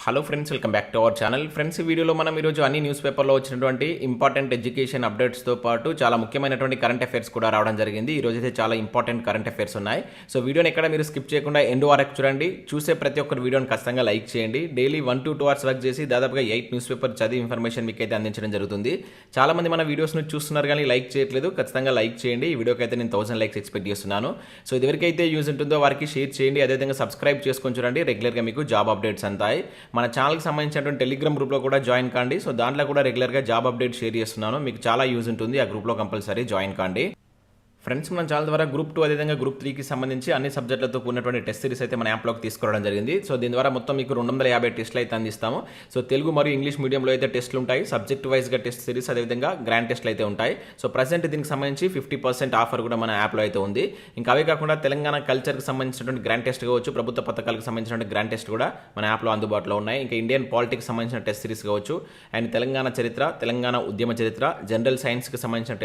Hello friends, welcome back to our channel. Friends, ఈ వీడియోలో మనం ఈరోజు అన్ని న్యూస్ పేపర్లో వచ్చినటువంటి ఇంపార్టెంట్ ఎడ్యుకేషన్ అప్డేట్స్తో పాటు చాలా ముఖ్యమైనటువంటి కరెంట్ అఫైర్స్ కూడా రావడం జరిగింది. ఈ రోజు అయితే చాలా ఇంపార్టెంట్ కరెంట్ అఫైర్స్ ఉన్నాయి. సో వీడియోని ఎక్కడ మీరు స్కిప్ చేయకుండా ఎండ్ వరకు చూడండి. చూసే ప్రతి ఒక్కరు వీడియోని ఖచ్చితంగా లైక్ చేయండి. డైలీ 1 to 2 hours వర్క్ చేసి దాదాపుగా 8 న్యూస్ పేపర్ చదివి ఇన్ఫర్మేషన్ మీకు అయితే అందించడం జరుగుతుంది. చాలా మంది మన వీడియోస్ను చూస్తున్నారు కానీ లైక్ చేయట్లేదు. ఖచ్చితంగా లైక్ చేయండి. ఈ వీడియోకి అయితే నేను 1000 లైక్స్ ఎక్స్పెక్ట్ చేస్తున్నాను. సో ఇది ఎవరికైతే యూజ్ ఉంటుందో వారికి షేర్ చేయండి. అదేవిధంగా సబ్స్క్రైబ్ చేసుకొని చూడండి. రెగ్యులర్గా మీకు జాబ్ అప్డేట్స్ అంతాయి. మన ఛానల్కి సంబంధించినటువంటి టెలిగ్రామ్ గ్రూప్లో కూడా జాయిన్ కాండి. సో దాంట్లో కూడా రెగ్యులర్గా జాబ్ అప్డేట్ షేర్ చేస్తున్నాను. మీకు చాలా యూజ్ ఉంటుంది. ఆ గ్రూప్లో కంపల్సరీ జాయిన్ కాండి. ఫ్రెండ్స్, మన ఛానల్ ద్వారా గ్రూప్ 2 అదేవిధంగా గ్రూప్ 3కి సంబంధించి అన్ని సబ్జెక్టులతో కూడినటువంటి టెస్ట్ సిరీస్ అయితే మన యాప్లోకి తీసుకురావడం జరిగింది. సో దీని ద్వారా మొత్తం మీకు 250 టెస్టులు అయితే అందిస్తాము. సో తెలుగు మరియు ఇంగ్లీష్ మీడియంలో అయితే టెస్టులు ఉంటాయి. సబ్జెక్ట్ వైజ్గా టెస్ట్ సిరీస్ అదేవిధంగా గ్రాండ్ టెస్టులు అయితే ఉంటాయి. సో ప్రజెంట్ దీనికి సంబంధించి 50% ఆఫర్ కూడా మన యాప్లో అయితే ఉంది. ఇంకా అవే కాకుండా తెలంగాణ కల్చర్కి సంబంధించినటువంటి గ్రాండ్ టెస్ట్ కావచ్చు, ప్రభుత్వ పథకాలకు సంబంధించినటువంటి గ్రాండ్ టెస్ట్ కూడా మన యాప్లో అందుబాటులో ఉన్నాయి. ఇంకా ఇండియన్ పాలిటిక్స్ సంబంధించిన టెస్ట్ సిరీస్ కావచ్చు, అండ్ తెలంగాణ చరిత్ర, తెలంగాణ ఉద్యమ చరిత్ర, జనరల్ సైన్స్కి సంబంధించిన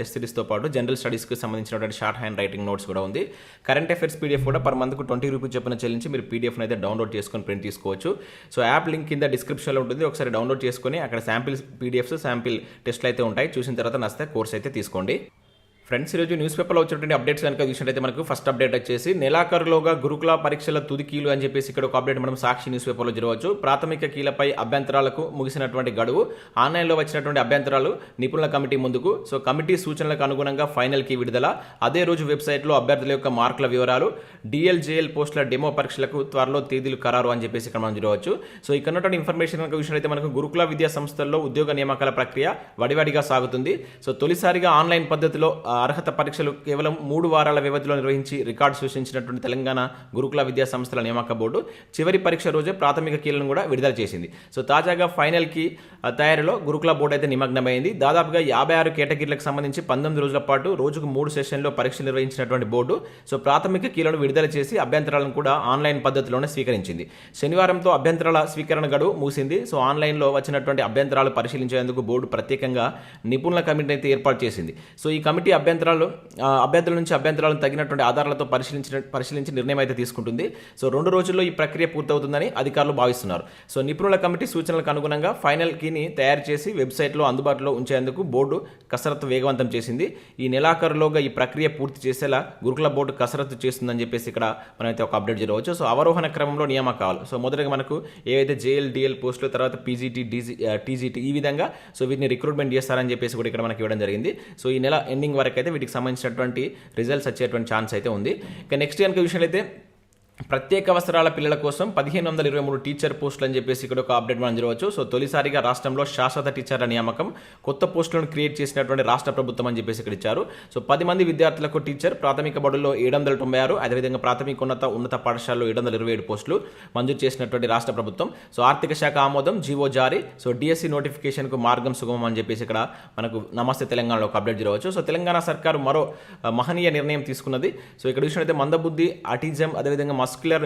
టెస్ట్ సిరీస్తో పాటు జనరల్ స్టడీస్కి సంబంధించినటువంటి షార్ట్ హ్యాండ్ రైటింగ్ నోట్స్ కూడా ఉంది. కరెంట్ అఫైర్స్ పీడిఎఫ్ కూడా పర్ మంత్కు 20 రూపీస్ చొప్పున చెల్లించి మీరు పీడిఎఫ్ని అయితే డౌన్లోడ్ చేసుకొని ప్రింట్ తీసుకోవచ్చు. సో యాప్ లింక్ కింద డిస్క్రిప్షన్లో ఉంటుంది. ఒకసారి డౌన్లోడ్ చేసుకొని అక్కడ శాంపిల్ పీడిఎఫ్స్, శాంపిల్ టెస్ట్లు అయితే ఉంటాయి. చూసిన తర్వాత నచ్చితే కోర్స్ అయితే తీసుకోండి. ఫ్రెండ్స్, ఈరోజు న్యూస్ పేపర్లో వచ్చినటువంటి అప్డేట్స్ కనుక చూసినట్టయితే మనకు ఫస్ట్ అప్డేట్ వచ్చేసి నెలాఖరులోగా గురుకుల పరీక్షల తుది కీలు అని చెప్పేసి ఇక్కడ ఒక అప్డేట్ మనం సాక్షి న్యూస్ పేపర్లో జరగవచ్చు. ప్రాథమిక కీలపై అభ్యంతరాలకు ముగిసినటువంటి గడువు. ఆన్లైన్లో వచ్చినటువంటి అభ్యంతరాలు నిపుణుల కమిటీ ముందుకు. సో కమిటీ సూచనలకు అనుగుణంగా ఫైనల్ కీ విడుదల. అదే రోజు వెబ్సైట్లో అభ్యర్థుల యొక్క మార్కుల వివరాలు. డిఎల్జేఎల్ పోస్టుల డెమో పరీక్షలకు త్వరలో తేదీలు ఖరారు అని చెప్పేసి ఇక్కడ మనం జరగవచ్చు. సో ఇక్కడ ఉన్నటువంటి ఇన్ఫర్మేషన్ కనుక చూసినట్టయితే మనకు గురుకుల విద్యా సంస్థల్లో ఉద్యోగ నియామకాల ప్రక్రియ వడివడిగా సాగుతుంది. సో తొలిసారిగా ఆన్లైన్ పద్ధతిలో అర్హత పరీక్షలు కేవలం 3 వారాల వ్యవధిలో నిర్వహించి రికార్డు సృష్టించినటువంటి తెలంగాణ గురుకుల విద్యా సంస్థల నియామక బోర్డు చివరి పరీక్ష రోజే ప్రాథమిక కీలను కూడా విడుదల చేసింది. సో తాజాగా ఫైనల్ కీ తయారీలో గురుకుల బోర్డు అయితే నిమగ్నమైంది. దాదాపుగా 56 కేటగిరీలకు సంబంధించి 19 రోజుల పాటు రోజుకు 3 సెషన్లో పరీక్షలు నిర్వహించినటువంటి బోర్డు సో ప్రాథమిక కీలను విడుదల చేసి అభ్యంతరాలను కూడా ఆన్లైన్ పద్ధతిలోనే స్వీకరించింది. శనివారంతో అభ్యంతరాల స్వీకరణ గడువు ముగిసింది. సో ఆన్లైన్లో వచ్చినటువంటి అభ్యంతరాలు పరిశీలించేందుకు బోర్డు ప్రత్యేకంగా నిపుణుల కమిటీని అయితే ఏర్పాటు చేసింది. సో ఈ కమిటీ అభ్యర్థుల నుంచి అభ్యంతరాలను తగినటువంటి ఆధారాలతో పరిశీలించి నిర్ణయం అయితే తీసుకుంటుంది. సో 2 రోజుల్లో ఈ ప్రక్రియ పూర్తవుతుందని అధికారులు భావిస్తున్నారు. సో నిపుణుల కమిటీ సూచనలకు అనుగుణంగా ఫైనల్ కీని తయారు చేసి వెబ్సైట్లో అందుబాటులో ఉంచేందుకు బోర్డు కసరత్తు వేగవంతం చేసింది. ఈ నెలాఖరులోగా ఈ ప్రక్రియ పూర్తి చేసేలా గురుకుల బోర్డు కసరత్తు చేస్తుందని చెప్పేసి ఇక్కడ మనమైతే ఒక అప్డేట్ జరగవచ్చు. సో అవరోహణ క్రమంలో నియామకాలు. సో మొదటగా మనకు ఏవైతే జేఎల్ డిఎల్ పోస్టులు, తర్వాత పీజీటీ, టీజీటీ ఈ విధంగా సో వీటిని రిక్రూట్మెంట్ చేస్తారని చెప్పేసి కూడా ఇక్కడ మనకి ఇవ్వడం జరిగింది. సో ఈ నెల ఎండింగ్ వరకు అయితే వీటికి సంబంధించినటువంటి రిజల్ట్స్ వచ్చేటువంటి ఛాన్స్ అయితే ఉంది. ఇక నెక్స్ట్ కనుక విషయాలు అయితే ప్రత్యేక అవసరాల పిల్లల కోసం 1523 టీచర్ పోస్టులు అని చెప్పేసి ఇక్కడ ఒక అప్డేట్ మనం జరగవచ్చు. సో తొలిసారిగా రాష్ట్రంలో శాశ్వత టీచర్ల నియామకం, కొత్త పోస్టులను క్రియేట్ చేసినటువంటి రాష్ట్ర ప్రభుత్వం అని చెప్పేసి ఇక్కడ ఇచ్చారు. సో 10 మంది విద్యార్థులకు టీచర్, ప్రాథమిక బడుల్లో 796, అదేవిధంగా ప్రాథమిక ఉన్నత పాఠశాలలో 727 పోస్టులు మంజూరు చేసినటువంటి రాష్ట్ర ప్రభుత్వం. సో ఆర్థిక శాఖ ఆమోదం, జీవో జారీ. సో డిఎస్సి నోటిఫికేషన్కు మార్గం సుగమం అని చెప్పేసి ఇక్కడ మనకు నమస్తే తెలంగాణలో ఒక అప్డేట్ జరగవచ్చు. సో తెలంగాణ సర్కారు మరో మహనీయ నిర్ణయం తీసుకున్నది. సో ఇక్కడ చూసినట్లయితే మందబుద్ధి, ఆటిజం, అదేవిధంగా మస్కులర్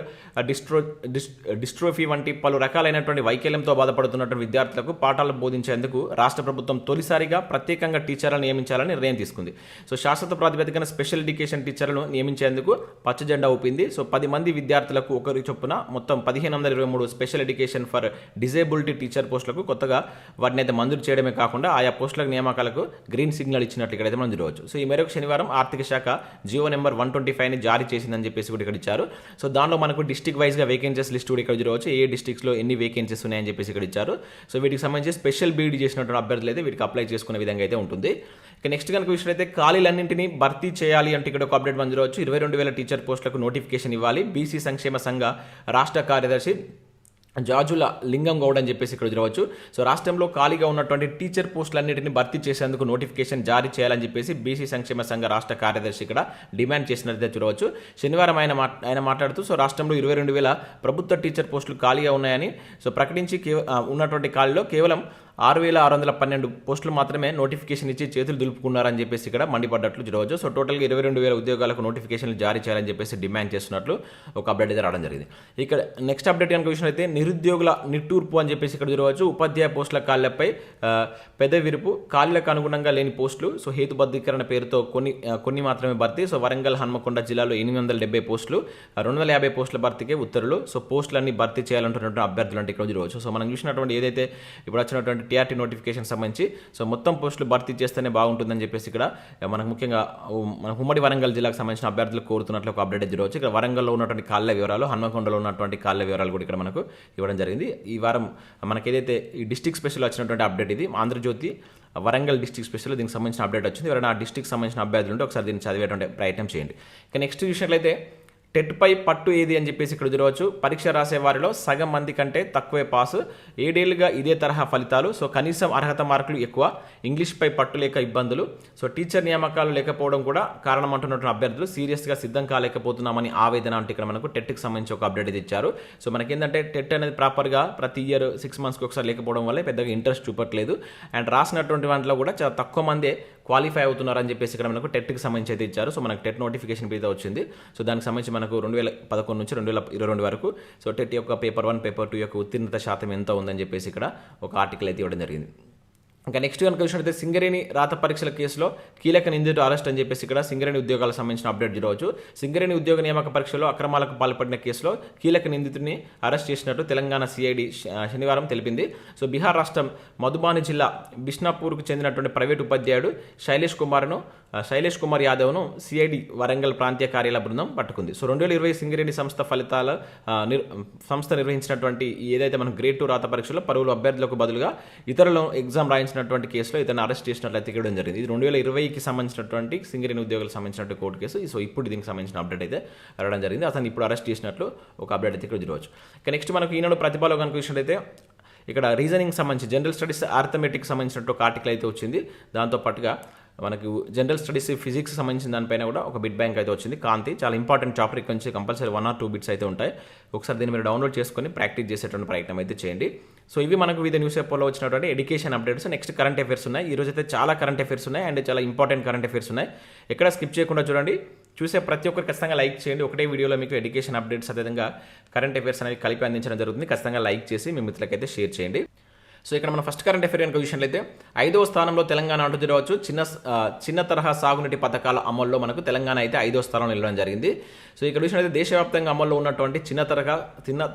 డిస్ట్రోఫీ వంటి పలు రకాలైనటువంటి వైకల్యంతో బాధపడుతున్నటువంటి విద్యార్థులకు పాఠాలు బోధించేందుకు రాష్ట్ర ప్రభుత్వం తొలిసారిగా ప్రత్యేకంగా టీచర్లను నియమించాలని నిర్ణయం తీసుకుంది. సో శాశ్వత ప్రాతిపదికన స్పెషల్ ఎడ్యుకేషన్ టీచర్లను నియమించేందుకు పచ్చ జెండా ఊపింది. సో 10 మంది విద్యార్థులకు ఒకరి చొప్పున మొత్తం 1523 special education for disability teacher పోస్టులకు కొత్తగా వాటిని అయితే మంజూరు చేయడమే కాకుండా ఆయా పోస్టులకు నియామకాలకు గ్రీన్ సిగ్నల్ ఇచ్చినట్లు ఇక్కడైతే మనం చూడవచ్చు. సో ఈ మేరకు శనివారం ఆర్థిక శాఖ జియో నెంబర్ 125ని జారీ చేసిందని చెప్పేసి కూడా ఇక్కడ ఇచ్చారు. సో దానిలో మనకు డిస్ట్రిక్ట్ వైజ్గా వేకెన్సీస్ లిస్ట్ కూడా ఇక్కడ చూడవచ్చు. ఏ డిస్ట్రిక్ట్స్లో ఎన్ని వేకెన్సీస్ ఉన్నాయని చెప్పేసి ఇక్కడ ఇచ్చారు. సో వీటికి సంబంధించి స్పెషల్ బీఈడీ చేసినటువంటి అభ్యర్థులు అయితే వీటికి అప్లై చేసుకునే విధంగా అయితే ఉంటుంది. ఇక నెక్స్ట్ కనుక విషయం అయితే ఖాళీలన్నింటినీ భర్తీ చేయాలి అంటే ఇక్కడ ఒక అప్డేట్ మనం చూడవచ్చు. 22,000 టీచర్ పోస్టులకు నోటిఫికేషన్ ఇవ్వాలి. బీసీ సంక్షేమ సంఘ రాష్ట్ర కార్యదర్శి జాజుల లింగం గౌడ్ అని చెప్పేసి ఇక్కడ చూడవచ్చు. సో రాష్ట్రంలో ఖాళీగా ఉన్నటువంటి టీచర్ పోస్టులన్నింటినీ భర్తీ చేసేందుకు నోటిఫికేషన్ జారీ చేయాలని చెప్పేసి బీసీ సంక్షేమ సంఘ రాష్ట్ర కార్యదర్శి ఇక్కడ డిమాండ్ చేసినట్లయితే చూడవచ్చు. శనివారం ఆయన మాట్లాడుతూ సో రాష్ట్రంలో 22,000 ప్రభుత్వ టీచర్ పోస్టులు ఖాళీగా ఉన్నాయని సో ప్రకటించి ఉన్నటువంటి ఖాళీలో కేవలం 6,612 పోస్టులు మాత్రమే నోటిఫికేషన్ ఇచ్చి చేతులు దులుపుకున్నారని చెప్పేసి ఇక్కడ మండిపడ్డట్లు చూడవచ్చు. సో టోటల్గా 22,000 ఉద్యోగాలకు నోటిఫికేషన్లు జారీ చేయాలని చెప్పేసి డిమాండ్ చేస్తున్నట్లు ఒక అప్డేట్ అయితే రావడం జరిగింది. ఇక్కడ నెక్స్ట్ అప్డేట్ కనుక విషయం అయితే నిరుద్యోగుల నిట్టూర్పు అని చెప్పేసి ఇక్కడ చూడవచ్చు. ఉపాధ్యాయ పోస్టుల ఖాళీలపై పెద్ద విరుపు, ఖాళీలకు అనుగుణంగా లేని పోస్టులు, సో హేతుబద్ధీకరణ పేరుతో కొన్ని మాత్రమే భర్తీ. సో వరంగల్, హన్మకొండ జిల్లాలో 870 పోస్టులు, 250 పోస్టుల భర్తీకే ఉత్తర్వులు. సో పోస్టులన్నీ భర్తీ చేయాలంటున్నటువంటి అభ్యర్థులు అంటే ఇక్కడ చూడవచ్చు. సో మనం చూసినటువంటి ఏదైతే ఇప్పుడు వచ్చినటువంటి టీఆర్టీ నోటిఫికేషన్ సంబంధించి సో మొత్తం పోస్టులు భర్తీ చేస్తేనే బాగుంటుందని చెప్పేసి ఇక్కడ మనకు ముఖ్యంగా మన ఉమ్మడి వరంగల్ జిల్లాకు సంబంధించిన అభ్యర్థులు కోరుతున్నట్లు ఒక అప్డేట్ చూడవచ్చు. ఇక్కడ వరంగల్లో ఉన్నటువంటి ఖాళీల వివరాలు, హన్మకొండలో ఉన్నటువంటి ఖాళీల వివరాలు కూడా ఇక్కడ మనకు ఇవ్వడం జరిగింది. ఈ వారం మనకి ఏదైతే ఈ డిస్ట్రిక్ట్ స్పెషల్ వచ్చినటువంటి అప్డేట్ ఇది ఆంధ్రజ్యోతి వరంగల్ డిస్ట్రిక్ట్ స్పెషల్ దీనికి సంబంధించిన అప్డేట్ వచ్చింది. ఎవరైనా ఆ డిస్ట్రిక్ట్ సంబంధించిన అభ్యర్థులు ఉంటే ఒకసారి దీన్ని చదివేటువంటి ప్రయత్నం చేయండి. ఇక నెక్స్ట్ విషయంలో టెట్పై పట్టు ఏది అని చెప్పేసి ఇక్కడ చూడవచ్చు. పరీక్ష రాసే వారిలో సగం మంది కంటే తక్కువే పాసు, 7 ఏళ్లుగా ఇదే తరహా ఫలితాలు. సో కనీసం అర్హత మార్కులు ఎక్కువ, ఇంగ్లీష్పై పట్టు లేక ఇబ్బందులు. సో టీచర్ నియామకాలు లేకపోవడం కూడా కారణం అంటున్నటువంటి అభ్యర్థులు సీరియస్గా సిద్ధం కాలేకపోతున్నామని ఆవేదన అంటే ఇక్కడ మనకు టెట్కి సంబంధించి ఒక అప్డేట్ ఇది ఇచ్చారు. సో మనకేంటంటే టెట్ అనేది ప్రాపర్గా ప్రతి ఇయర్ 6 మంత్స్కి ఒకసారి లేకపోవడం వల్ల పెద్దగా ఇంట్రెస్ట్ చూపట్లేదు. అండ్ రాసినటువంటి వాటిలో కూడా చాలా తక్కువ మందే క్వాలిఫై అవుతున్నారని చెప్పేసి ఇక్కడ మనకు టెట్కి సంబంధించి అయితే ఇచ్చారు. సో మనకు టెట్ నోటిఫికేషన్ అయితే వచ్చింది. సో దానికి సంబంధించి మనకు 2011 నుంచి 2022 వరకు సో టెట్ యొక్క పేపర్ 1, పేపర్ 2 యొక్క ఉత్తీర్ణత శాతం ఎంత ఉందని చెప్పేసి ఇక్కడ ఒక ఆర్టికల్ అయితే ఇవ్వడం జరిగింది. ఇంకా నెక్స్ట్ కనుక చూసినట్లయితే సింగరేణి రాత పరీక్షల కేసులో కీలక నిందితుడు అరెస్ట్ అని చెప్పేసి ఇక్కడ సింగరేణి ఉద్యోగాలకు సంబంధించిన అప్డేట్ చూడవచ్చు. సింగరేణి ఉద్యోగ నియామక పరీక్షలో అక్రమాలకు పాల్పడిన కేసులో కీలక నిందితుడిని అరెస్ట్ చేసినట్టు తెలంగాణ సిఐడి శనివారం తెలిపింది. సో బీహార్ రాష్ట్రం మధుబాని జిల్లా బిష్నాపూర్కు చెందినటువంటి ప్రైవేటు ఉపాధ్యాయుడు శైలేష్ కుమార్ యాదవ్ను సిఐడి వరంగల్ ప్రాంతీయ కార్యాలయ బృందం పట్టుకుంది. సో 2020 సింగరేణి సంస్థ నిర్వహించినటువంటి ఏదైతే మనం గ్రేడ్ 2 రాత పరీక్షలో పలువురు అభ్యర్థులకు బదులుగా ఇతరులను ఎగ్జామ్ రాయించినటువంటి కేసులో ఇతను అరెస్ట్ చేసినట్లయితే ఇక్కడ జరిగింది. ఇది 2020కి సంబంధించినటువంటి సింగరేణి ఉద్యోగులకు సంబంధించినటువంటి కోర్టు కేసు. సో ఇప్పుడు దీనికి సంబంధించిన అప్డేట్ అయితే రావడం జరిగింది. అతను ఇప్పుడు అరెస్ట్ చేసినట్లు ఒక అప్డేట్ అయితే ఇక్కడ చూడవచ్చు. ఇక నెక్స్ట్ మనకు ఈనాడు ప్రతిభలో కనుక చూసినట్లయితే ఇక్కడ రీజనింగ్ సంబంధించి జనరల్ స్టడీస్ ఆర్థమెటిక్ సంబంధించినట్టు ఒక ఆర్టికల్ అయితే వచ్చింది. దాంతోపాటుగా మనకు జనరల్ స్టడీస్ ఫిజిక్స్ సంబంధించిన దానిపైన కూడా ఒక బిట్ బ్యాంక్ అయితే వచ్చింది. కాంతి చాలా ఇంపార్టెంట్ చాప్టర్, ఇక్కడ నుంచి కంపల్సరీ 1 or 2 బిట్స్ అయితే ఉంటాయి. ఒకసారి దీన్ని మీరు డౌన్లోడ్ చేసుకొని ప్రాక్టీస్ చేసేటువంటి ప్రయత్నం అయితే చేయండి. సో ఇవి మనకు వివిధ న్యూస్ పేపర్లో వచ్చినటువంటి education updates. Next current affairs ఉన్నాయి. ఈరోజు అయితే చాలా కరెంట్ అఫేర్స్ ఉన్నాయి అండ్ చాలా ఇంపార్టెంట్ కరెంట్ అఫేర్స్ ఉన్నాయి. ఎక్కడ స్కిప్ చేయకుండా చూడండి. చూసే ప్రతి ఒక్కరు ఖచ్చితంగా లైక్ చేయండి. ఒకటే వీడియోలో మీకు ఎడ్యుకేషన్ అప్డేట్స్ అదేవిధంగా కరెంట్ అఫేర్స్ అనేవి కలిపి అందించడం జరుగుతుంది. ఖచ్చితంగా లైక్ చేసి మీ మిత్రులకైతే షేర్ చేయండి. సో ఇక్కడ మన ఫస్ట్ కరెంట్ అఫేర్ కనుక విషయంలో 5వ స్థానంలో తెలంగాణ అంటూ చూడవచ్చు. చిన్న తరహా సాగునీటి పథకాల అమల్లో మనకు తెలంగాణ అయితే 5వ స్థానంలో నిలవడం జరిగింది. సో ఇక్కడ విషయంలో దేశవ్యాప్తంగా అమల్లో ఉన్నటువంటి చిన్న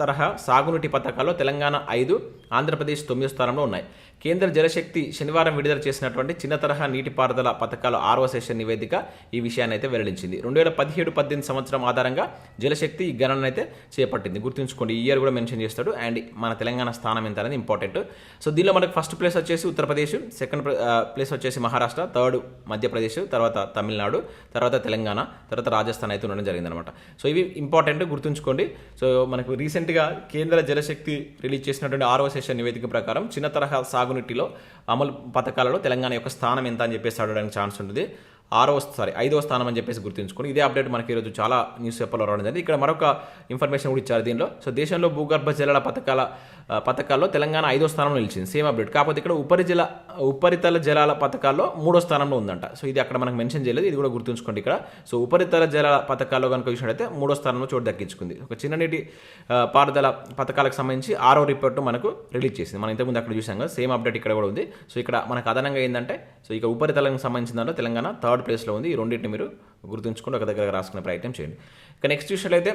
తరహా సాగునీటి పథకాల్లో తెలంగాణ 5, ఆంధ్రప్రదేశ్ 9వ స్థానంలో ఉన్నాయి. కేంద్ర జలశక్తి శనివారం విడుదల చేసినటువంటి చిన్న తరహా నీటిపారుదల పథకాల 6వ సెషన్ నివేదిక ఈ విషయాన్ని అయితే వెల్లడించింది. 2017-18 సంవత్సరం ఆధారంగా జలశక్తి ఈ గణన అయితే చేపట్టింది. గుర్తుంచుకోండి, ఈ ఇయర్ కూడా మెన్షన్ చేస్తాడు. అండ్ మన తెలంగాణ స్థానం ఎంత అనేది ఇంపార్టెంట్. సో దీనిలో మనకు ఫస్ట్ ప్లేస్ వచ్చేసి ఉత్తరప్రదేశ్, సెకండ్ ప్లేస్ వచ్చేసి మహారాష్ట్ర, థర్డ్ మధ్యప్రదేశ్, తర్వాత తమిళనాడు, తర్వాత తెలంగాణ, తర్వాత రాజస్థాన్ అయితే ఉండడం జరిగిందనమాట. సో ఇవి ఇంపార్టెంట్, గుర్తుంచుకోండి. సో మనకు రీసెంట్గా కేంద్ర జలశక్తి రిలీజ్ చేసినటువంటి 6వ సెషన్ నివేదిక ప్రకారం చిన్న తరహా సాగునీటిలో అమలు పథకాలలో తెలంగాణ యొక్క స్థానం ఎంత అని చెప్పేసి అడగడానికి ఛాన్స్ ఉంటుంది. 5వ స్థానం అని చెప్పేసి గుర్తుంచుకోండి. ఇదే అప్డేట్ మనకి ఈరోజు చాలా న్యూస్ పేపర్లో రావడం జరిగింది. ఇక్కడ మరొక ఇన్ఫర్మేషన్ కూడా ఇచ్చారు దీనిలో. సో దేశంలో భూగర్భ జలాల పథకాల్లో తెలంగాణ 5వ స్థానంలో నిలిచింది. సేమ్ అప్డేట్, కాకపోతే ఇక్కడ ఉపరితల జలాల పథకాల్లో 3వ స్థానంలో ఉందంట. సో ఇది అక్కడ మనకు మెన్షన్ చేయలేదు, ఇది కూడా గుర్తుంచుకోండి ఇక్కడ. సో ఉపరితల జలాల పథకాల్లో కనుక చూసినట్టయితే 3వ స్థానంలో చోటు దక్కించుకుంది. ఒక చిన్ననీటి పారుదల పథకాలకు సంబంధించి 6వ రిపోర్టు మనకు రిలీజ్ చేసింది. మనం ఇంతకుముందు అక్కడ చూసాం కదా, సేమ్ అప్డేట్ ఇక్కడ కూడా ఉంది. సో ఇక్కడ మనకు అదనంగా ఏంటంటే సో ఇక ఉపరితలకు సంబంధించిన దాంట్లో తెలంగాణ 3rd ప్లేస్లో ఉంది. ఈ రెండింటిని మీరు గుర్తుంచుకుంటూ ఒక దగ్గర రాసుకునే ప్రయత్నం చేయండి. ఇక నెక్స్ట్ చూసినట్లయితే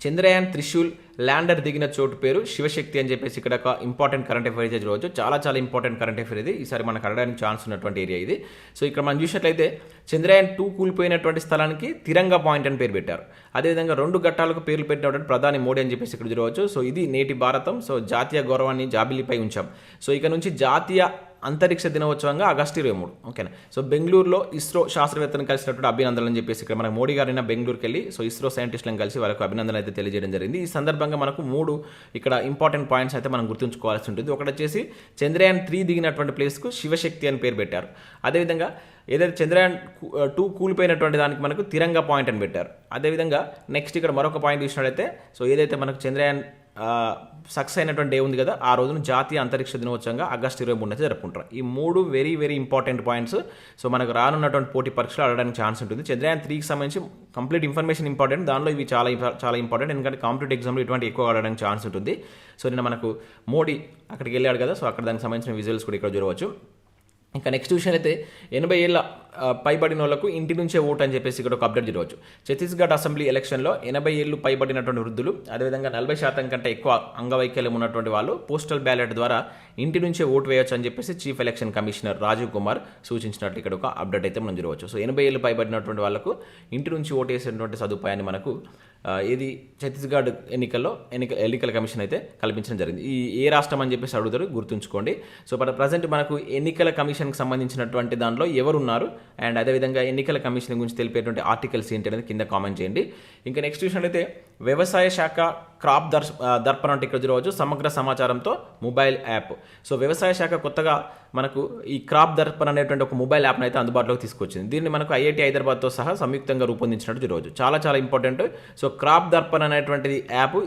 చంద్రయాన్ త్రిశూల్ ల్యాండర్ దిగిన చోటు పేరు శివశక్తి అని చెప్పేసి ఇక్కడ ఒక ఇంపార్టెంట్ కరెంట్ అఫైర్ అయితే చూడవచ్చు. చాలా ఇంపార్టెంట్ కరెంట్ అఫైర్ ఇది. ఈసారి మనకు అడగడానికి ఛాన్స్ ఉన్నటువంటి ఏరియా ఇది. సో ఇక్కడ మనం చూసినట్లయితే చంద్రయాన్ 2 కూలిపోయినటువంటి స్థలానికి తిరంగా పాయింట్ అని పేరు పెట్టారు. అదేవిధంగా 2 ఘట్టాలకు పేర్లు పెట్టినటువంటి ప్రధాని మోడీ అని చెప్పేసి ఇక్కడ చూడవచ్చు. సో ఇది నేటి భారతం. సో జాతీయ గౌరవాన్ని జాబిలిపై ఉంచాం. సో ఇక నుంచి జాతీయ అంతరిక్ష దినోత్సవంగా ఆగస్టు 23. ఓకేనా. సో బెంగళూరులో ఇస్రో శాస్త్రవేత్తలను కలిసినటువంటి అభినందనలు అని చెప్పేసి ఇక్కడ మనకు మోడీ గారైనా బెంగళూరుకి వెళ్ళి సో ఇస్రో సైంటిస్టులను కలిసి వాళ్ళకు అభినందనలు అయితే తెలియజేయడం జరిగింది. ఈ సందర్భంగా మనకు 3 ఇక్కడ ఇంపార్టెంట్ పాయింట్స్ అయితే మనం గుర్తుంచుకోవాల్సి ఉంటుంది. ఒకటి వచ్చేసి చంద్రయాన్ 3 దిగినటువంటి ప్లేస్కు శివశక్తి అని పేరు పెట్టారు. అదేవిధంగా ఏదైతే చంద్రయాన్ 2 కూలిపోయినటువంటి దానికి మనకు తిరంగా పాయింట్ అని పెట్టారు. అదేవిధంగా నెక్స్ట్ ఇక్కడ మరొక పాయింట్ చూసినట్లయితే సో ఏదైతే మనకు చంద్రయాన్ సక్సెస్ అయినటువంటి డే ఉంది కదా, ఆ రోజున జాతీయ అంతరిక్ష దినోత్సవంగా ఆగస్టు 23 అయితే జరుపుకుంటారు. ఈ 3 very very important points. So మనకు రానున్నటువంటి పోటీ పరీక్షలు అడగడానికి ఛాన్స్ ఉంటుంది. చంద్రయాన్ 3కి సంబంధించి కంప్లీట్ ఇన్ఫర్మేషన్ ఇంపార్టెంట్, దానిలో ఇవి చాలా ఇంపార్టెంట్, ఎందుకంటే కాంపిటేటివ్ ఎగ్జామ్లో ఇటువంటి ఎక్కువ అడగడానికి ఛాన్స్ ఉంటుంది. సో నిన్న మనకు మోడీ అక్కడికి వెళ్ళాడు కదా, సో అక్కడ దానికి సంబంధించిన విజువల్స్ కూడా ఇక్కడ చూడవచ్చు. ఇంకా నెక్స్ట్ విషయం అయితే 80 ఏళ్ళ పైబడిన వాళ్ళకు ఇంటి నుంచే ఓటు అని చెప్పేసి ఇక్కడ ఒక అప్డేట్ జరగవచ్చు. ఛత్తీస్గఢ్ అసెంబ్లీ ఎలక్షన్లో 80 ఏళ్ళు పైబడినటువంటి వృద్ధులు, అదేవిధంగా 40% కంటే ఎక్కువ అంగవైకల్యం ఉన్నటువంటి వాళ్ళు పోస్టల్ బ్యాలెట్ ద్వారా ఇంటి నుంచే ఓటు వేయొచ్చు అని చెప్పేసి chief election commissioner Rajiv Kumar సూచించినట్లు ఇక్కడ ఒక అప్డేట్ అయితే మనం చూడవచ్చు. సో 80 ఏళ్ళు పైబడినటువంటి వాళ్ళకు ఇంటి నుంచి ఓటు వేసేటువంటి సదుపాయాన్ని మనకు ఇది ఛత్తీస్గఢ్ ఎన్నికల కమిషన్ అయితే కల్పించడం జరిగింది. ఏ రాష్ట్రం అని చెప్పేసి అడుగుతారు, గుర్తుంచుకోండి. సో ప్రజెంట్ మనకు ఎన్నికల కమిషన్కి సంబంధించినటువంటి దాంట్లో ఎవరున్నారు అండ్ అదేవిధంగా ఎన్నికల కమిషన్ గురించి తెలిపేటువంటి ఆర్టికల్స్ ఏంటి అనేది కింద కామెంట్ చేయండి. ఇంకా నెక్స్ట్ విషయం అయితే వ్యవసాయ శాఖ క్రాప్ దర్పణ అంటే ఇక్కడ చూడవచ్చు సమగ్ర సమాచారంతో మొబైల్ యాప్. సో వ్యవసాయ శాఖ కొత్తగా మనకు ఈ క్రాప్ దర్పణ అనేటువంటి ఒక మొబైల్ యాప్ను అయితే అందుబాటులోకి తీసుకొచ్చింది. దీన్ని మనకు ఐఐటి హైదరాబాద్తో సహా సంయుక్తంగా రూపొందించినట్టు చూడవచ్చు. చాలా ఇంపార్టెంట్. సో క్రాప్ దర్పణ అనేటువంటిది యాప్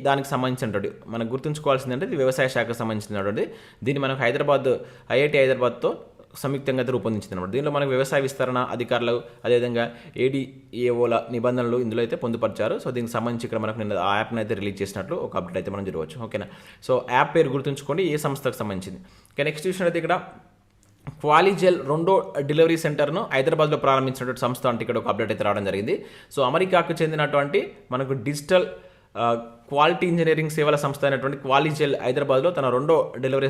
దానికి సంబంధించినటువంటి మనకు గుర్తుంచుకోవాల్సిందంటే ఇది వ్యవసాయ శాఖకు సంబంధించినటువంటి. దీన్ని మనకు ఐఐటి హైదరాబాద్తో సంయుక్తంగా అయితే రూపొందించింది అనమాట. దీనిలో మనకు వ్యవసాయ విస్తరణ అధికారులు అదేవిధంగా ఏడీఏఓల నిబంధనలు ఇందులో అయితే పొందుపరిచారు. సో దీనికి సంబంధించి ఇక్కడ మనకు నిన్న ఆ యాప్ని అయితే రిలీజ్ చేసినట్లు ఒక అప్డేట్ అయితే మనం చూడవచ్చు. ఓకేనా. సో యాప్ పేరు గుర్తుంచుకోండి, ఏ సంస్థకు సంబంధించింది. ఇంకా నెక్స్ట్ విషయం అయితే ఇక్కడ క్వాలిజెల్ 2వ డెలివరీ సెంటర్ను హైదరాబాద్లో ప్రారంభించినటువంటి సంస్థ అంటే ఇక్కడ ఒక అప్డేట్ అయితే రావడం జరిగింది. సో అమెరికాకు చెందినటువంటి మనకు డిజిటల్ క్వాలిటీ ఇంజనీరింగ్ సేవల సంస్థ అయినటువంటి క్వాలిజెల్ హైదరాబాద్లో తన 2వ డెలివరీ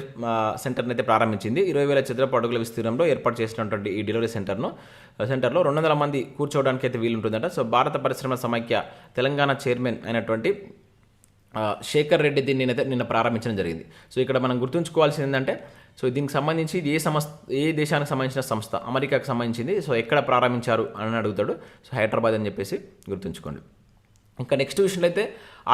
సెంటర్ని అయితే ప్రారంభించింది. 20,000 చదరపు అడుగుల విస్తీర్ణంలో ఏర్పాటు చేసినటువంటి ఈ డెలివరీ సెంటర్లో 200 మంది కూర్చోవడానికి అయితే వీలుంటుందట. సో భారత పరిశ్రమ సమైక్య తెలంగాణ చైర్మన్ అయినటువంటి శేఖర్ రెడ్డి దీన్ని నిన్న ప్రారంభించడం జరిగింది. సో ఇక్కడ మనం గుర్తుంచుకోవాల్సింది ఏంటంటే సో దీనికి సంబంధించి ఏ దేశానికి సంబంధించిన సంస్థ, అమెరికాకు సంబంధించింది. సో ఎక్కడ ప్రారంభించారు అని అడుగుతాడు. సో హైదరాబాద్ అని చెప్పేసి గుర్తుంచుకోండి. ఇంకా నెక్స్ట్ విషయంలో అయితే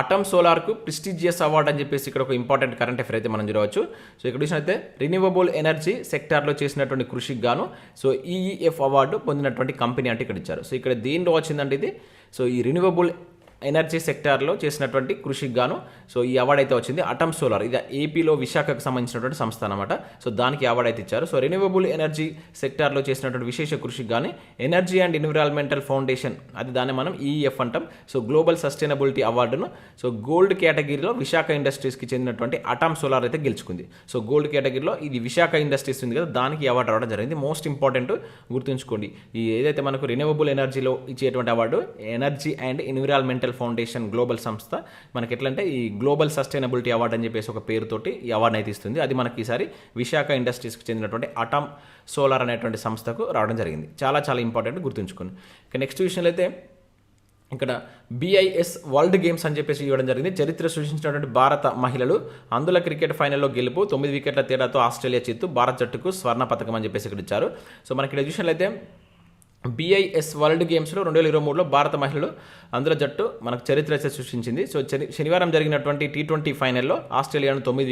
అటమ్ సోలార్కు ప్రెస్టీజియస్ అవార్డు అని చెప్పేసి ఇక్కడ ఒక ఇంపార్టెంట్ కరెంట్ అఫేర్ అయితే మనం చూడవచ్చు. సో ఇక్కడ విషయం అయితే రిన్యూవబుల్ ఎనర్జీ సెక్టార్లో చేసినటువంటి కృషికి గాను సో ఈఈఎఫ్ అవార్డు పొందినటువంటి కంపెనీ అంటే ఇక్కడ ఇచ్చారు. సో ఇక్కడ దేనిలో వచ్చిందంటే ఇది సో ఈ రిన్యూవబుల్ ఎనర్జీ సెక్టార్లో చేసినటువంటి కృషికి గాను సో ఈ అవార్డు అయితే వచ్చింది. అటమ్ సోలార్ ఇది ఏపీలో విశాఖకు సంబంధించినటువంటి సంస్థ అనమాట. సో దానికి అవార్డు అయితే ఇచ్చారు. సో రిన్యూవబుల్ ఎనర్జీ సెక్టార్లో చేసినటువంటి విశేష కృషికి కానీ ఎనర్జీ అండ్ ఎన్విరాన్మెంటల్ ఫౌండేషన్ అది దాన్ని మనం ఈఎఫ్ అంటాం. సో గ్లోబల్ సస్టైనబిలిటీ అవార్డును సో గోల్డ్ కేటగిరీలో విశాఖ ఇండస్ట్రీస్కి చెందినటువంటి అటమ్ సోలార్ అయితే గెలుచుకుంది. సో గోల్డ్ కేటగిరీలో ఇది విశాఖ ఇండస్ట్రీస్ ఉంది కదా, దానికి అవార్డు రావడం జరిగింది. మోస్ట్ ఇంపార్టెంట్ గుర్తుంచుకోండి, ఈ ఏదైతే మనకు రిన్యూవబుల్ ఎనర్జీలో ఇచ్చేటువంటి award energy and environmental foundation global సంస్థ మనకి ఎట్లంటే ఈ గ్లోబల్ సస్టైనబిలిటీ అవార్డు అని చెప్పేసి ఒక పేరుతోటి ఈ అవార్డు అయితే ఇస్తుంది. అది మనకి ఈసారి విశాఖ ఇండస్ట్రీస్కి చెందినటువంటి అటమ్ సోలార్ అనేటువంటి సంస్థకు రావడం జరిగింది. చాలా ఇంపార్టెంట్ గుర్తుంచుకోండి. ఇక నెక్స్ట్ విషయంలో అయితే ఇక్కడ బిఐఎస్ వరల్డ్ గేమ్స్ అని చెప్పేసి ఇవ్వడం జరిగింది. చరిత్ర సృష్టించినటువంటి భారత మహిళలు అందుల క్రికెట్ ఫైనల్లో గెలుపు 9 వికెట్ల తేడాతో ఆస్ట్రేలియా చిత్తు భారత జట్టుకు స్వర్ణ పథకం అని చెప్పేసి ఇక్కడ ఇచ్చారు. సో మనకి ఇక్కడ చూసినట్లయితే బిఐఎస్ వరల్డ్ గేమ్స్లో 2023లో భారత మహిళలు అందులో జట్టు మనకు చరిత్ర సృష్టించింది. సో శనివారం జరిగినటువంటి T20 ఫైనల్లో ఆస్ట్రేలియాను 9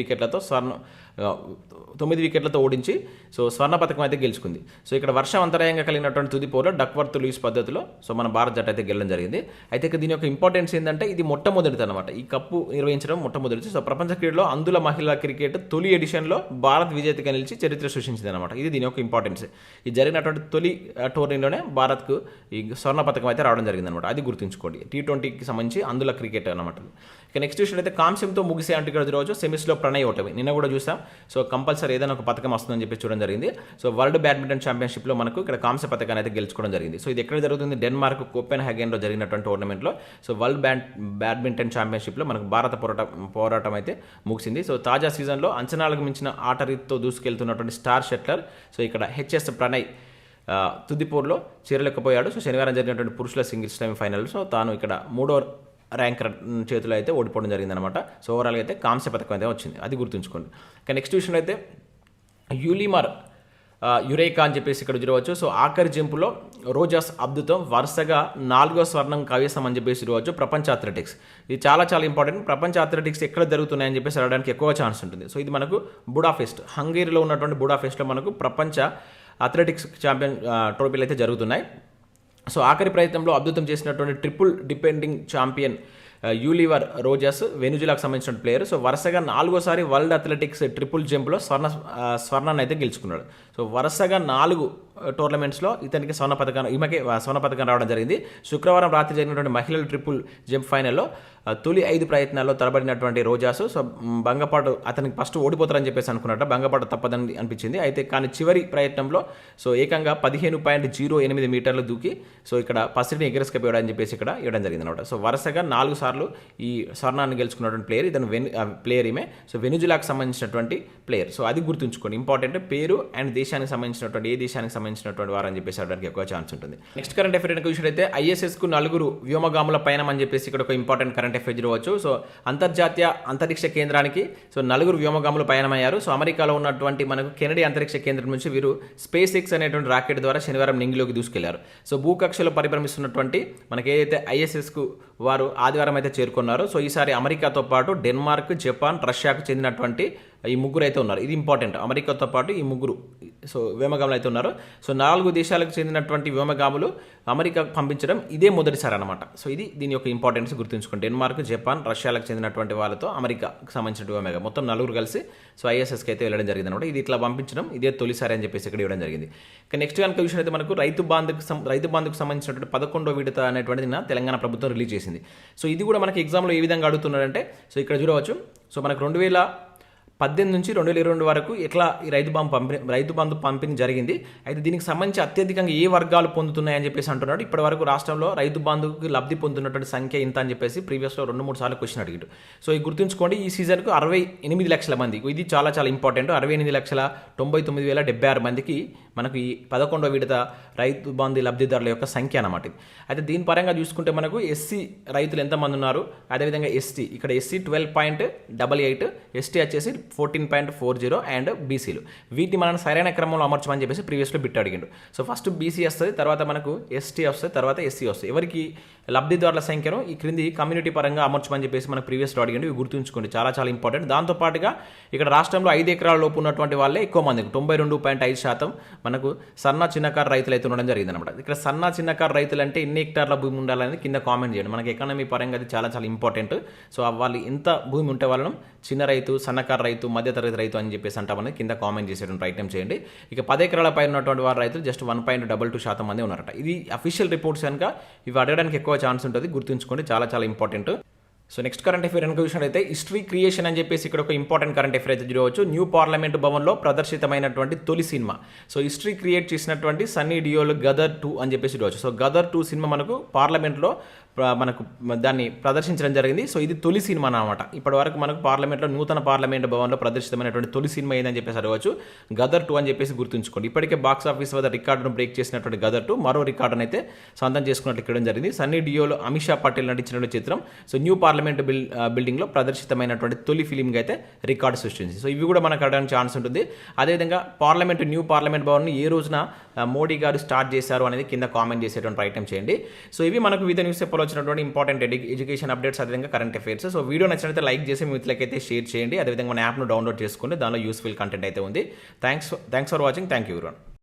వికెట్లతో ఓడించి సో స్వర్ణ పథకం అయితే గెలుచుకుంది. సో ఇక్కడ వర్షం అంతరాయంగా కలిగినటువంటి తుది పోరులో డక్వర్త్ లూయిస్ పద్ధతిలో సో మన భారత జట్టు అయితే గెలడం జరిగింది. అయితే దీని యొక్క ఇంపార్టెన్స్ ఏంటంటే ఇది మొట్టమొదటిది అనమాట, ఈ కప్పు నిర్వహించడం మొట్టమొదటి. సో ప్రపంచ క్రీడలో అందుల మహిళా క్రికెట్ తొలి ఎడిషన్లో భారత్ విజేతగా నిలిచి చరిత్ర సృష్టించింది అనమాట. ఇది దీని యొక్క ఇంపార్టెన్స్. ఇది జరిగినటువంటి తొలి టోర్నీలోనే భారత్కు ఈ స్వర్ణ పథకం అయితే రావడం జరిగింది అనమాట. అది గుర్తుంచుకోండి. T20కి సంబంధించి అందుల క్రికెట్ అనమాట. ఇక నెక్స్ట్ విషయం అయితే కాంస్యంతో ముగిసే అంటే ఇక్కడ రోజు సెమీస్లో ప్రణయ్ ఓటమి నిన్న కూడా చూసాం. సో కంపల్సరీ ఏదైనా ఒక పథకం వస్తుందని చెప్పి చూడడం జరిగింది. సో వరల్డ్ బ్యాడ్మింటన్ ఛాంపియన్షిప్లో మనకు ఇక్కడ కాంస్య పథకాన్ని అయితే గెలుచుకోవడం జరిగింది. సో ఇది ఎక్కడ జరుగుతుంది, డెన్మార్క్ కోపెన్హాగెన్లో జరిగినటువంటి టోర్నమెంట్లో. సో వరల్డ్ బ్యాడ్మింటన్ ఛాంపియన్షిప్లో మనకు భారత పోరాటం అయితే ముగిసింది. సో తాజా సీజన్లో అంచనాలకు మించిన ఆట రీతితో దూసుకెళ్తున్నటువంటి స్టార్ షట్లర్ సో ఇక్కడ హెచ్ఎస్ ప్రణయ్ తుదిపూర్లో చేరలేకపోయాడు. సో శనివారం జరిగినటువంటి పురుషుల సింగిల్స్ టైమ్ ఫైనల్ సో తాను ఇక్కడ 3వ ర్యాంకర్ చేతిలో అయితే ఓడిపోవడం జరిగిందనమాట. సో ఓవరాల్గా అయితే కాంస్య పథకం అయితే వచ్చింది, అది గుర్తుంచుకోండి. ఇక నెక్స్ట్ విషయం అయితే యూలిమార్ యురేకా అని చెప్పేసి ఇక్కడ చూడవచ్చు. సో ఆఖరి జంపులో రోజాస్ అద్భుతం వరుసగా 4వ స్వర్ణం కవేశం అని చెప్పేసి చూడవచ్చు. ప్రపంచ అథ్లెటిక్స్ ఇది చాలా ఇంపార్టెంట్. ప్రపంచ అథ్లెటిక్స్ ఎక్కడ జరుగుతున్నాయని చెప్పేసి అడగడానికి ఎక్కువ ఛాన్స్ ఉంటుంది. సో ఇది మనకు బుడాపెస్ట్ హంగేరీలో ఉన్నటువంటి బుడాపెస్ట్లో మనకు ప్రపంచ అథ్లెటిక్స్ ఛాంపియన్ ట్రోఫీలు అయితే జరుగుతున్నాయి. సో ఆఖరి ప్రయత్నంలో అద్భుతం చేసినటువంటి ట్రిపుల్ డిపెండింగ్ ఛాంపియన్ యూలివర్ రోజస్ వెనుజులాకు సంబంధించిన ప్లేయర్. సో వరుసగా 4వ వరల్డ్ అథ్లెటిక్స్ ట్రిపుల్ జంప్లో స్వర్ణాన్ని అయితే గెలుచుకున్నాడు. సో వరుసగా 4 టోర్నమెంట్స్లో ఇతనికి ఈమెకి స్వర్ణ పథకం రావడం జరిగింది. శుక్రవారం రాత్రి జరిగినటువంటి మహిళల ట్రిపుల్ జంప్ ఫైనల్లో తొలి 5 ప్రయత్నాల్లో తలబడినటువంటి రోజాసు సో భంగపాటు అతనికి ఫస్ట్ ఓడిపోతారని చెప్పేసి అనుకున్నట్ట, భంగపాటు తప్పదని అనిపించింది. అయితే కానీ చివరి ప్రయత్నంలో సో ఏకంగా 15.08 మీటర్లు దూకి సో ఇక్కడ పసిడిని ఎగరేసుకపోయాడని చెప్పేసి ఇక్కడ ఇవ్వడం జరిగింది అనమాట. సో వరుసగా 4 సార్లు ఈ స్వర్ణాన్ని గెలుచుకున్నటువంటి ప్లేయర్ ఇతను ప్లేయర్ ఈమె. సో వెనుజులాకు సంబంధించినటువంటి ప్లేయర్. సో అది గుర్తుంచుకోండి, ఇంపార్టెంట్. పేరు అండ్ దేశానికి సంబంధించినటువంటి ఏ దేశానికి సంబంధించినటువంటి వారు అని చెప్పేసి అవడానికి ఎక్కువ ఛాన్స్ ఉంటుంది. నెక్స్ట్ కరెంట్ అఫేర్ చూసినట్లయితే ఐఎస్ఎస్కు 4 వ్యోమగాముల పయనం అని చెప్పేసి ఇక్కడ ఒక ఇంపార్టెంట్ కరెంట్ అఫేర్ చూడవచ్చు. సో అంతర్జాతీయ అంతరిక్ష కేంద్రానికి సో 4 వ్యోమగాములు పయనమయ్యారు. సో అమెరికాలో ఉన్నటువంటి మనకు కెనడీ అంతరిక్ష కేంద్రం నుంచి వీరు స్పేస్ ఎక్స్ అనేటువంటి రాకెట్ ద్వారా శనివారం నింగిలోకి దూసుకెళ్లారు. సో భూకక్షలో పరిభ్రమిస్తున్నటువంటి మనకి ఏదైతే ఐఎస్ఎస్కు వారు ఆదివారం అయితే చేరుకున్నారో సో ఈసారి అమెరికాతో పాటు డెన్మార్క్, జపాన్, రష్యాకు చెందినటువంటి ఈ ముగ్గురు అయితే ఉన్నారు. ఇది ఇంపార్టెంట్. అమెరికాతో పాటు ఈ ముగ్గురు సో వ్యోమగాములు అయితే ఉన్నారు. సో 4 దేశాలకు చెందినటువంటి వ్యోమగాములు అమెరికా పంపించడం ఇదే మొదటిసారి అనమాట. సో ఇది దీని యొక్క ఇంపార్టెన్స్ గుర్తుంచుకోండి. డెన్మార్క్, జపాన్, రష్యాలకు చెందినటువంటి వాళ్ళతో అమెరికాకు సంబంధించిన వ్యోమగాములు మొత్తం 4 కలిసి సో ఐఎస్ఎస్కి అయితే వెళ్ళడం జరిగింది అనమాట. ఇది ఇట్లా పంపించడం ఇదే తొలిసారి అని చెప్పేసి ఇక్కడ ఇవ్వడం జరిగింది. ఇక నెక్స్ట్ కనుక విషయం అయితే మనకు రైతు బంధుకు సంబంధించినటువంటి 11వ విడత అనేటువంటిది తెలంగాణ ప్రభుత్వం రిలీజ్ చేసింది. సో ఇది కూడా మనకి ఎగ్జామ్లో ఏ విధంగా అడుగుతున్నాడంటే సో ఇక్కడ చూడవచ్చు. సో మనకు 2018 నుంచి 2022 వరకు ఎట్లా ఈ రైతు బంధు పంపిణీ జరిగింది. అయితే దీనికి సంబంధించి అత్యధికంగా ఏ వర్గాలు పొందుతున్నాయని చెప్పేసి అంటున్నాడు. ఇప్పటి వరకు రాష్ట్రంలో రైతు బంధుకు లబ్ధి పొందుతున్నటువంటి సంఖ్య ఇంత అని చెప్పేసి ప్రీవియస్లో 2-3 సార్లు క్వశ్చన్ అడిగాడు. సో ఇది గుర్తుంచుకోండి, ఈ సీజన్కు 68 లక్షల మంది, ఇది చాలా చాలా ఇంపార్టెంట్. 68,99,076 మందికి మనకు ఈ 11వ విడత రైతు బంధు లబ్ధిదారుల యొక్క సంఖ్య అన్నమాట. అయితే దీని పరంగా చూసుకుంటే మనకు ఎస్సీ రైతులు ఎంతమంది ఉన్నారు, అదేవిధంగా ఎస్టీ ఇక్కడ ఎస్సీ 12.88, ఎస్టీ వచ్చేసి 14.40 అండ్ బీసీలు. వీటిని మనం సరైన క్రమంలో అమర్చమని చెప్పేసి ప్రీవియస్లో బిట్ అడిగిండు. సో ఫస్ట్ బీసీ వస్తుంది, తర్వాత మనకు ఎస్టీ వస్తుంది, తర్వాత ఎస్సీ వస్తుంది. ఎవరికి లబ్ధిదారుల సంఖ్యను ఈ క్రింది కమ్యూనిటీ పరంగా అమర్చమని చెప్పేసి మనకు ప్రీవియస్లో అడిగిండు. ఇవి గుర్తుంచుకోండి, చాలా చాలా ఇంపార్టెంట్. దాంతోపాటుగా ఇక్కడ రాష్ట్రంలో 5 ఎకరాల లోపు ఉన్నటువంటి వాళ్ళే ఎక్కువ మంది, 92.5% మనకు సన్న చిన్నకారు రైతులు అయితే ఉండడం జరిగింది అనమాట. ఇక్కడ సన్న చిన్నకారు రైతులు అంటే ఎన్ని హెక్టార్ల భూమి ఉండాలని కింద కామెంట్ చేయండి. మనకి ఎకానమీ పరంగా అది చాలా చాలా ఇంపార్టెంట్. సో వాళ్ళు ఎంత భూమి ఉంటే వాళ్ళను చిన్న రైతు, సన్నకారు రైతు, మధ్యతరగతి రైతు అని చెప్పేసి అంటామని కింద కామెంట్ చేసేటువంటి ప్రయత్నం చేయండి. ఇక 10 ఎకరాల పైన ఉన్నటువంటి వారు రైతులు జస్ట్ 1.22% మంది ఉన్నారట. ఇది అఫీషియల్ రిపోర్ట్స్ కనుక ఇవి అడగడానికి ఎక్కువ ఛాన్స్ ఉంటుంది, గుర్తుంచుకోండి, చాలా చాలా important. So next current affair కనుక చూసినట్లయితే హిస్టరీ క్రియేషన్ అని చెప్పేసి ఇక్కడ ఒక ఇంపార్టెంట్ కరెంట్ అఫేర్ అయితే చూడవచ్చు. న్యూ పార్లమెంట్ భవన్లో ప్రదర్శితమైనటువంటి తొలి సినిమా. సో హిస్టరీ క్రియేట్ చేసినటువంటి సన్నీ డియోల్ గదర్ 2 అని చెప్పేసి చూడవచ్చు. సో గదర్ 2 సినిమా మనకు పార్లమెంట్లో మనకు దాన్ని ప్రదర్శించడం జరిగింది. సో ఇది తొలి సినిమా అన్నమాట. ఇప్పటి వరకు మనకు పార్లమెంట్లో నూతన పార్లమెంట్ భవన్లో ప్రదర్శితమైనటువంటి తొలి సినిమా ఏదని చెప్పేసి అడగవచ్చు. గదర్ 2 అని చెప్పేసి గుర్తుంచుకోండి. ఇప్పటికే బాక్స్ ఆఫీస్ వద్ద రికార్డును బ్రేక్ చేసినటువంటి గదర్ 2 మరో రికార్డును అయితే సొంతం చేసుకున్నట్లు ఇక్కడ జరిగింది. సన్నీ డియోలో అమిషా పటేల్ నటించినటువంటి చిత్రం సో న్యూ పార్లమెంట్ బిల్డింగ్లో ప్రదర్శితమైనటువంటి తొలి ఫిలింగా అయితే రికార్డు సృష్టించింది. సో ఇవి కూడా మనకు అడగడానికి ఛాన్స్ ఉంటుంది. అదేవిధంగా న్యూ పార్లమెంట్ భవన్ ఏ రోజున మోడీ గారు స్టార్ట్ చేశారు అనేది కింద కామెంట్ చేసేటువంటి ప్రయత్నం చేయండి. సో ఇవి మనకు వివిధ న్యూస్ పేపర్లో వచ్చినటువంటి ఇంపార్టెంట్ ఎడ్యుకేషన్ అప్డేట్స్, అదేవిధంగా కరెంట్ అఫేర్స్. సో వీడియో నచ్చినట్లయితే లైక్ చేసి మీ మిత్రులకైతే షేర్ చేయండి. అదేవిధంగా మన యాప్ను డౌన్లోడ్ చేసుకోండి, దానిలో యూస్ఫుల్ కంటెంట్ అయితే ఉంది. Thanks for watching. Thank you everyone.